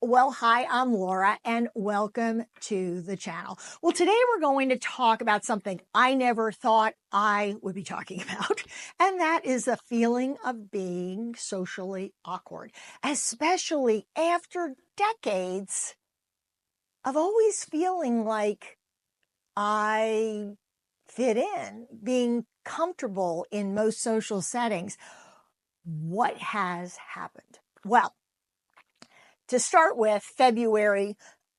Well, hi, I'm Laura, and welcome to the channel. Well, today we're going to talk about something I never thought I would be talking about, and that is the feeling of being socially awkward, especially after decades of always feeling like I fit in, being comfortable in most social settings. What has happened? Well, to start with, February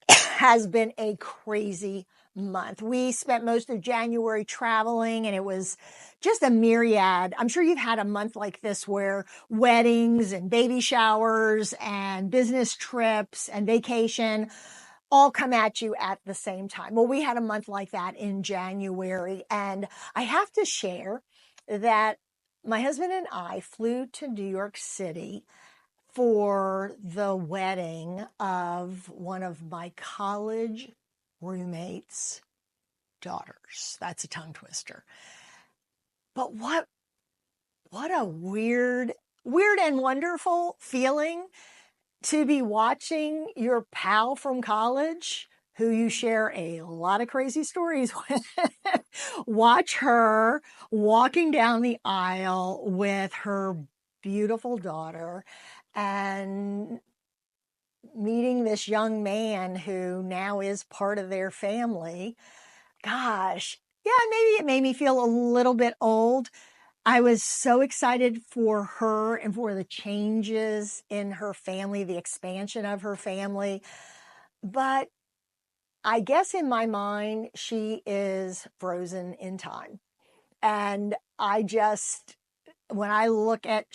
has been a crazy month. We spent most of January traveling, and it was just a myriad. I'm sure you've had a month like this where weddings and baby showers and business trips and vacation all come at you at the same time. Well, we had a month like that in January, and I have to share that my husband and I flew to New York City for the wedding of one of my college roommates' daughters. That's a tongue twister. But what a weird and wonderful feeling to be watching your pal from college, who you share a lot of crazy stories with, watch her walking down the aisle with her beautiful daughter and meeting this young man who now is part of their family. Gosh, yeah, maybe it made me feel a little bit old. I was so excited for her and for the changes in her family, the expansion of her family. But I guess in my mind, she is frozen in time. And when I look at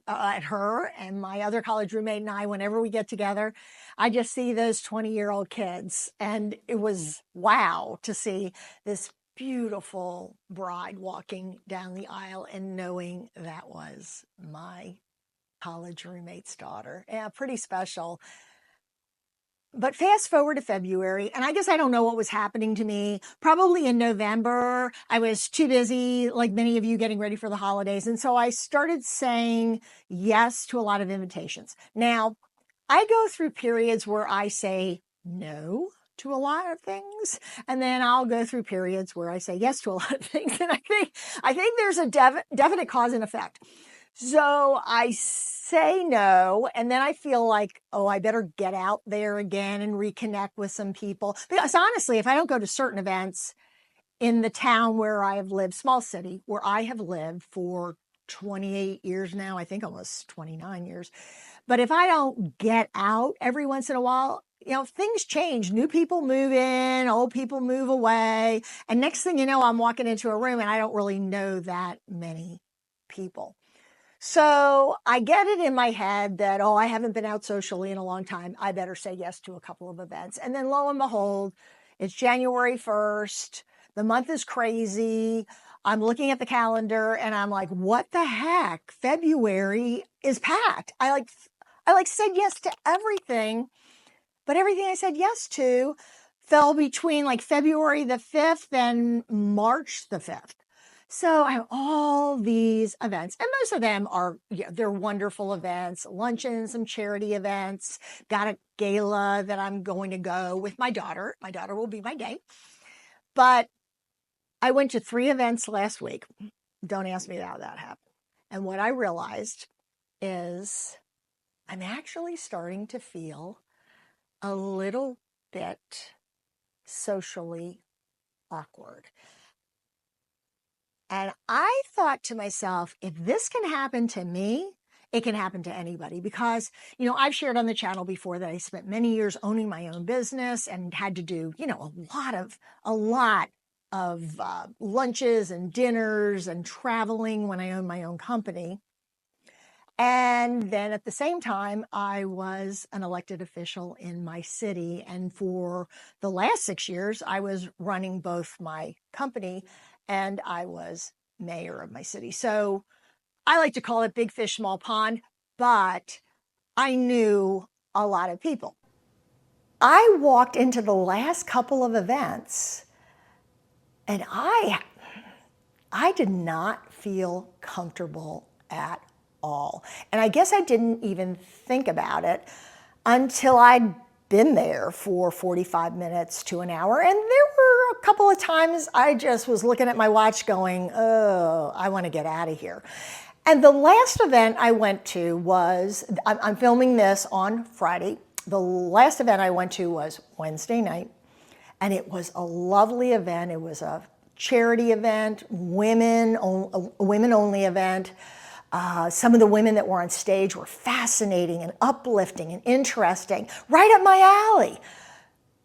her and my other college roommate and I, whenever we get together, I just see those 20-year-old kids. And it was wow to see this beautiful bride walking down the aisle and knowing that was my college roommate's daughter. Yeah, pretty special. But fast forward to February, and I guess I don't know what was happening to me. Probably in November, I was too busy, like many of you, getting ready for the holidays. And so I started saying yes to a lot of invitations. Now, I go through periods where I say no to a lot of things, and then I'll go through periods where I say yes to a lot of things. And I think there's a definite cause and effect. So I say no, and then I feel like, oh, I better get out there again and reconnect with some people. Because honestly, if I don't go to certain events in the town where I have lived, small city, where I have lived for 28 years now, I think almost 29 years. But if I don't get out every once in a while, things change. New people move in, old people move away. And next thing you know, I'm walking into a room and I don't really know that many people. So I get it in my head that, oh, I haven't been out socially in a long time. I better say yes to a couple of events. And then lo and behold, it's January 1st. The month is crazy. I'm looking at the calendar and I'm like, what the heck? February is packed. I said yes to everything, but everything I said yes to fell between like February the 5th and March the 5th. So I have all these events, and most of them they're wonderful events, luncheons, some charity events, got a gala that I'm going to go with my daughter. My daughter will be my date. But I went to 3 events last week. Don't ask me how that happened. And what I realized is I'm actually starting to feel a little bit socially awkward. And I thought to myself, if this can happen to me, it can happen to anybody. Because, I've shared on the channel before that I spent many years owning my own business and had to do, a lot of lunches and dinners and traveling when I owned my own company. And then at the same time, I was an elected official in my city. And for the last 6 years, I was running both my company and I was mayor of my city. So I like to call it big fish, small pond, but I knew a lot of people. I walked into the last couple of events and I did not feel comfortable at all. And I guess I didn't even think about it until I'd been there for 45 minutes to an hour. And there were a couple of times I just was looking at my watch going, oh, I want to get out of here. And the last event I went to was, I'm filming this on Friday. The last event I went to was Wednesday night, and it was a lovely event. It was a charity event, a women-only event. Some of the women that were on stage were fascinating and uplifting and interesting, right up my alley.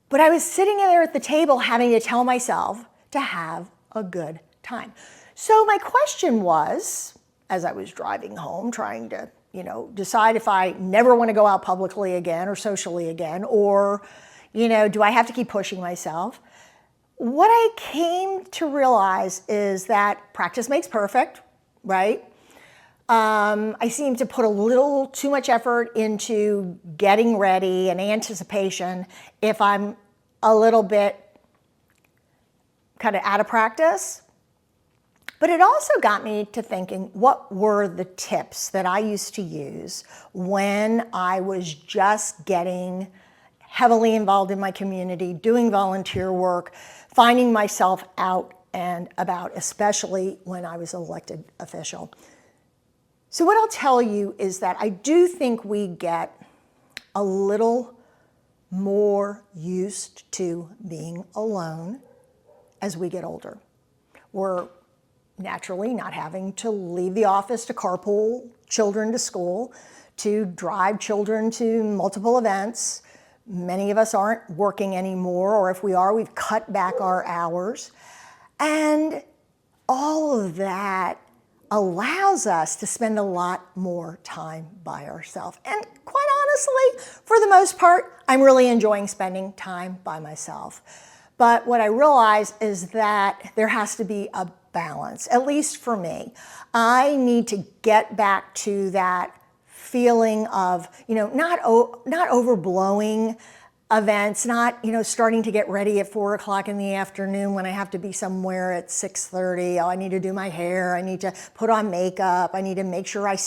But I was sitting there at the table having to tell myself to have a good time. So my question was, as I was driving home, trying to, decide if I never want to go out publicly again or socially again, or, do I have to keep pushing myself? What I came to realize is that practice makes perfect, right? I seem to put a little too much effort into getting ready and anticipation if I'm a little bit kind of out of practice. But it also got me to thinking, what were the tips that I used to use when I was just getting heavily involved in my community, doing volunteer work, finding myself out and about, especially when I was an elected official. So what I'll tell you is that I do think we get a little more used to being alone as we get older. We're naturally not having to leave the office to carpool children to school, to drive children to multiple events. Many of us aren't working anymore, or if we are, we've cut back our hours. And all of that allows us to spend a lot more time by ourselves. And quite honestly, for the most part, I'm really enjoying spending time by myself. But what I realize is that there has to be a balance, at least for me. I need to get back to that feeling of, not overblowing events, not, starting to get ready at 4 o'clock in the afternoon when I have to be somewhere at 6:30. Oh, I need to do my hair. I need to put on makeup. I need to make sure I,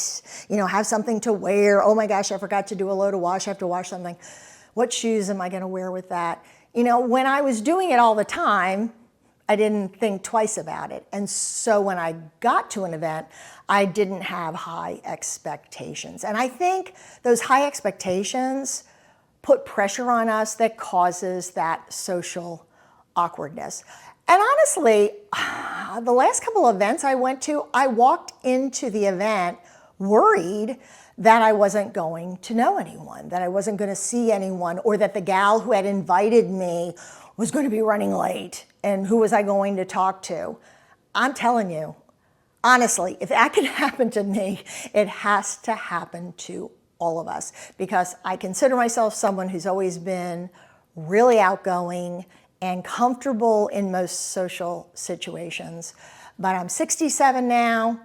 have something to wear. Oh my gosh, I forgot to do a load of wash. I have to wash something. What shoes am I going to wear with that? When I was doing it all the time, I didn't think twice about it. And so when I got to an event, I didn't have high expectations. And I think those high expectations put pressure on us that causes that social awkwardness. And honestly, the last couple of events I went to, I walked into the event worried that I wasn't going to know anyone, that I wasn't going to see anyone, or that the gal who had invited me was going to be running late, and who was I going to talk to? I'm telling you, honestly, if that can happen to me, it has to happen to all of us, because I consider myself someone who's always been really outgoing and comfortable in most social situations. But I'm 67 now,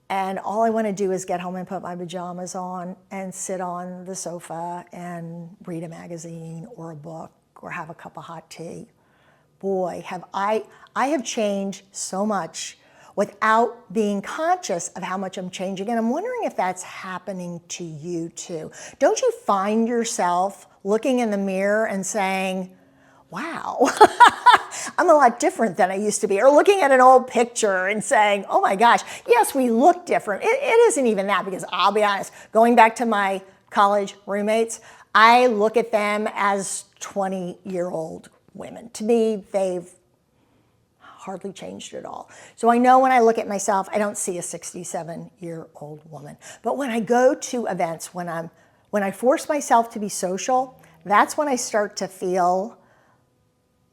and all I want to do is get home and put my pajamas on and sit on the sofa and read a magazine or a book or have a cup of hot tea. Boy, I have changed so much without being conscious of how much I'm changing. And I'm wondering if that's happening to you too. Don't you find yourself looking in the mirror and saying, wow, I'm a lot different than I used to be? Or looking at an old picture and saying, oh my gosh, yes, we look different. It isn't even that, because I'll be honest, going back to my college roommates, I look at them as 20-year-old women. To me, they've hardly changed at all. So I know when I look at myself, I don't see a 67-year-old woman. But when I go to events, when I force myself to be social, that's when I start to feel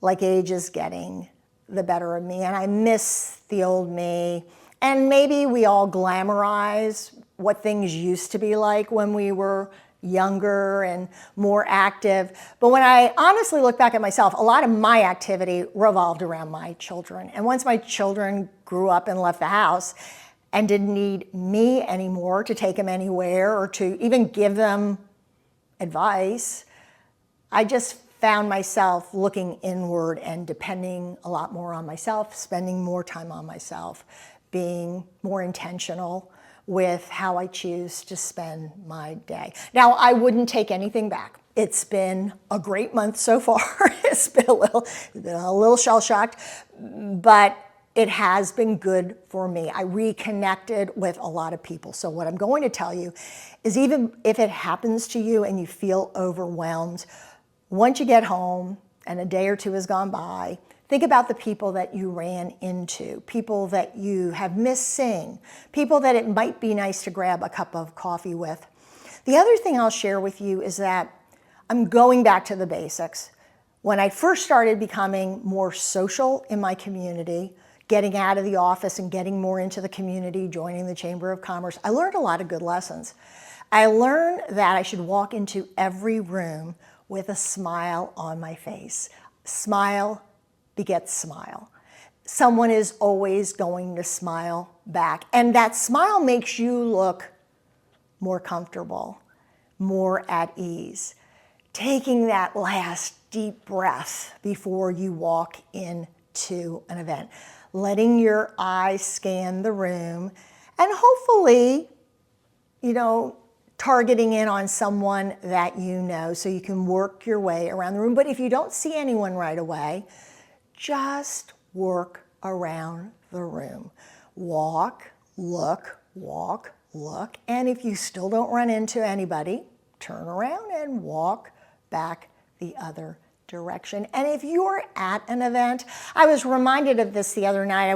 like age is getting the better of me, and I miss the old me. And maybe we all glamorize what things used to be like when we were younger and more active. But when I honestly look back at myself, a lot of my activity revolved around my children. And once my children grew up and left the house and didn't need me anymore to take them anywhere or to even give them advice, I just found myself looking inward and depending a lot more on myself, spending more time on myself, being more intentional with how I choose to spend my day. Now, I wouldn't take anything back. It's been a great month so far. It's been a little shell-shocked, but it has been good for me. I reconnected with a lot of people. So what I'm going to tell you is, even if it happens to you and you feel overwhelmed, once you get home and a day or two has gone by, think about the people that you ran into, people that you have missed seeing, people that it might be nice to grab a cup of coffee with. The other thing I'll share with you is that I'm going back to the basics. When I first started becoming more social in my community, getting out of the office and getting more into the community, joining the Chamber of Commerce, I learned a lot of good lessons. I learned that I should walk into every room with a smile on my face. Smile begets smile. Someone is always going to smile back. And that smile makes you look more comfortable, more at ease. Taking that last deep breath before you walk into an event. Letting your eyes scan the room, and hopefully, targeting in on someone that you know so you can work your way around the room. But if you don't see anyone right away, just work around the room. Walk, look, and if you still don't run into anybody, turn around and walk back the other direction. And if you're at an event, I was reminded of this the other night.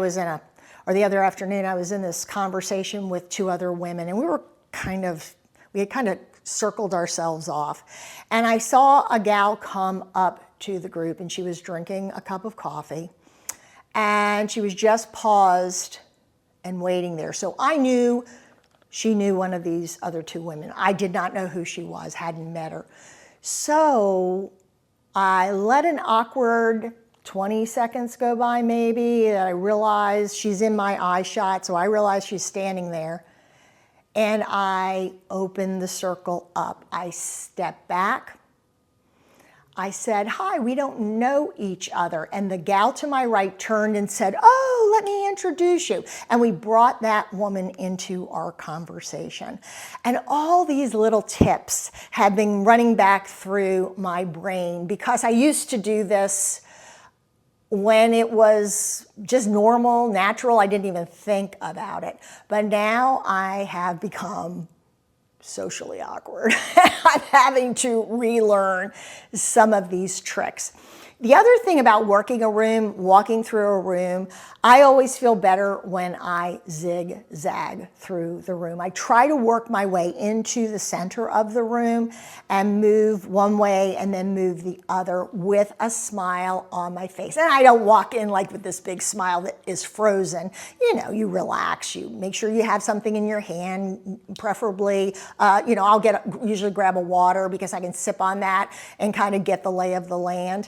The other afternoon, I was in this conversation with two other women, and we had kind of circled ourselves off. And I saw a gal come up to the group, and she was drinking a cup of coffee, and she was just paused and waiting there. So I knew she knew one of these other two women. I did not know who she was, hadn't met her. So I let an awkward 20 seconds go by maybe, that I realized she's in my eye shot, so I realized she's standing there. And I opened the circle up. I stepped back. I said, "Hi, we don't know each other." And the gal to my right turned and said, "Oh, let me introduce you." And we brought that woman into our conversation. And all these little tips have been running back through my brain, because I used to do this when it was just normal, natural. I didn't even think about it. But now I have become socially awkward. I'm having to relearn some of these tricks. The other thing about working a room, walking through a room, I always feel better when I zigzag through the room. I try to work my way into the center of the room and move one way and then move the other with a smile on my face. And I don't walk in like with this big smile that is frozen. You relax, you make sure you have something in your hand, preferably, I'll usually grab a water because I can sip on that and kind of get the lay of the land.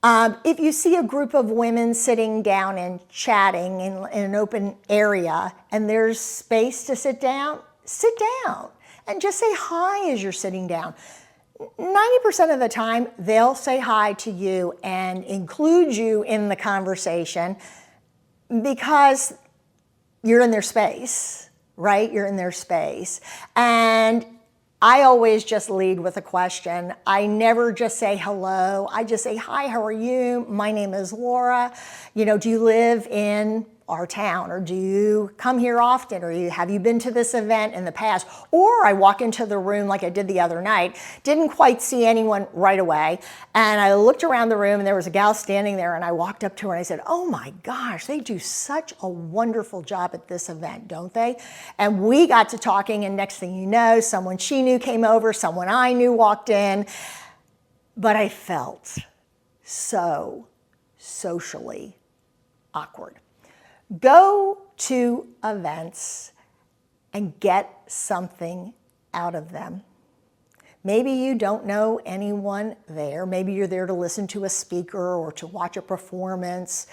If you see a group of women sitting down and chatting in an open area and there's space to sit down and just say hi as you're sitting down. 90% of the time, they'll say hi to you and include you in the conversation because you're in their space, right? You're in their space. And I always just lead with a question. I never just say hello. I just say, "Hi, how are you? My name is Laura. Do you live in our town, or do you come here often, or have you been to this event in the past?" Or I walk into the room like I did the other night, didn't quite see anyone right away, and I looked around the room and there was a gal standing there, and I walked up to her and I said, "Oh my gosh, they do such a wonderful job at this event, don't they?" And we got to talking, and next thing you know, someone she knew came over, someone I knew walked in, but I felt so socially awkward. Go to events and get something out of them. Maybe you don't know anyone there. Maybe you're there to listen to a speaker or to watch a performance,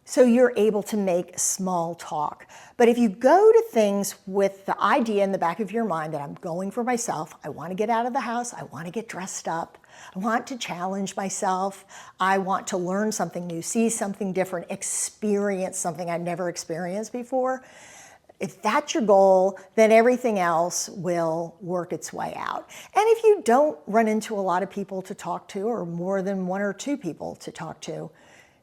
so you're able to make small talk. But if you go to things with the idea in the back of your mind that I'm going for myself, I want to get out of the house, I want to get dressed up, I want to challenge myself, I want to learn something new, see something different, experience something I've never experienced before, If that's your goal, then everything else will work its way out. And if you don't run into a lot of people to talk to, or more than one or two people to talk to,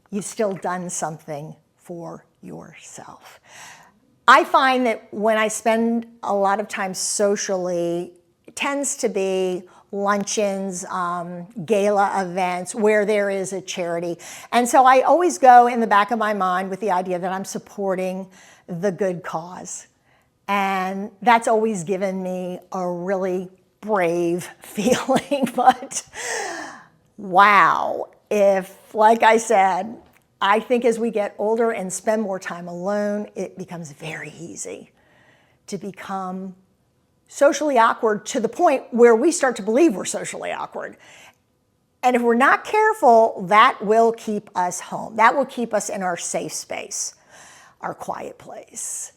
you've still done something for yourself. I find that when I spend a lot of time socially, it tends to be luncheons, gala events where there is a charity. And so I always go in the back of my mind with the idea that I'm supporting the good cause. And that's always given me a really brave feeling. But wow, if, like I said, I think as we get older and spend more time alone, it becomes very easy to become socially awkward to the point where we start to believe we're socially awkward. And if we're not careful, that will keep us home. That will keep us in our safe space, our quiet place.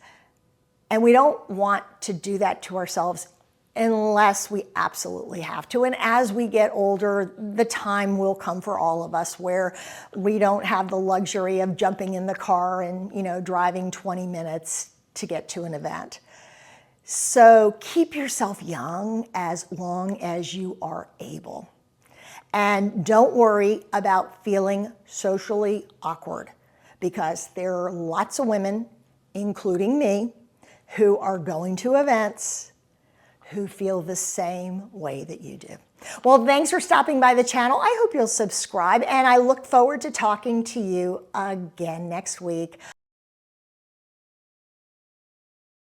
And we don't want to do that to ourselves unless we absolutely have to. And as we get older, the time will come for all of us where we don't have the luxury of jumping in the car and, driving 20 minutes to get to an event. So keep yourself young as long as you are able. And don't worry about feeling socially awkward, because there are lots of women, including me, who are going to events who feel the same way that you do. Well, thanks for stopping by the channel. I hope you'll subscribe, and I look forward to talking to you again next week.